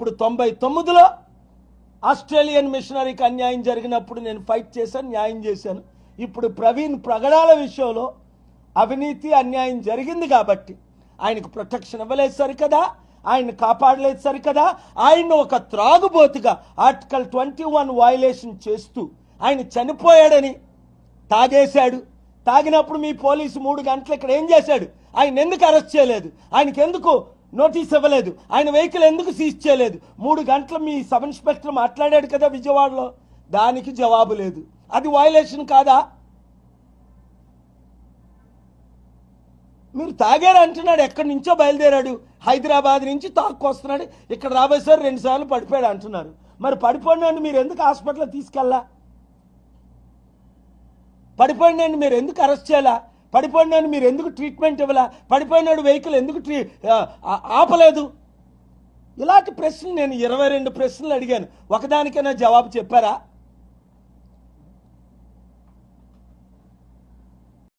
అప్పుడు 99లో ఆస్ట్రేలియన్ మిషనరీకి అన్యాయం జరిగినప్పుడు నేను ఫైట్ చేశాను, న్యాయం చేశాను. ఇప్పుడు ప్రవీణ్ ప్రగడాల విషయంలో అవినీతి అన్యాయం జరిగింది కాబట్టి ఆయనకు ప్రొటెక్షన్ ఇవ్వలేదు సరికదా, ఆయన కాపాడలేదు సరికదా, ఆయన ఒక త్రాగుబోతుగా ఆర్టికల్ 21 వయలేషన్ చేస్తూ ఆయన చనిపోయాడని తాగేశాడు. తాగినప్పుడు మీ పోలీసు 3 గంటలు ఇక్కడ ఏం చేశాడు? ఆయన ఎందుకు అరెస్ట్ చేయలేదు? ఆయనకి ఎందుకు నోటీస్ ఇవ్వలేదు? ఆయన వెహికల్ ఎందుకు సీజ్ చేయలేదు? 3 గంటలు మీ సబ్ ఇన్స్పెక్టర్ మాట్లాడాడు కదా విజయవాడలో, దానికి జవాబు లేదు. అది వయలేషన్ కాదా? మీరు తాగారు అంటున్నాడు, ఎక్కడి నుంచో బయలుదేరాడు, హైదరాబాద్ నుంచి తాక్కొస్తున్నాడు, ఇక్కడ రాబోయేసారి 2 సార్లు పడిపోయాడు అంటున్నారు. మరి పడిపోయినాడు మీరు ఎందుకు హాస్పిటల్లో తీసుకెళ్ళా? పడిపోయినాడు మీరు ఎందుకు అరెస్ట్ చేయాలా? పడిపోయినాడు మీరు ఎందుకు ట్రీట్మెంట్ ఇవ్వాలా? పడిపోయినాడు వెహికల్ ఎందుకు ఆపలేదు? ఇలాంటి ప్రశ్నలు నేను 22 ప్రశ్నలు అడిగాను, ఒకదానికైనా జవాబు చెప్పారా?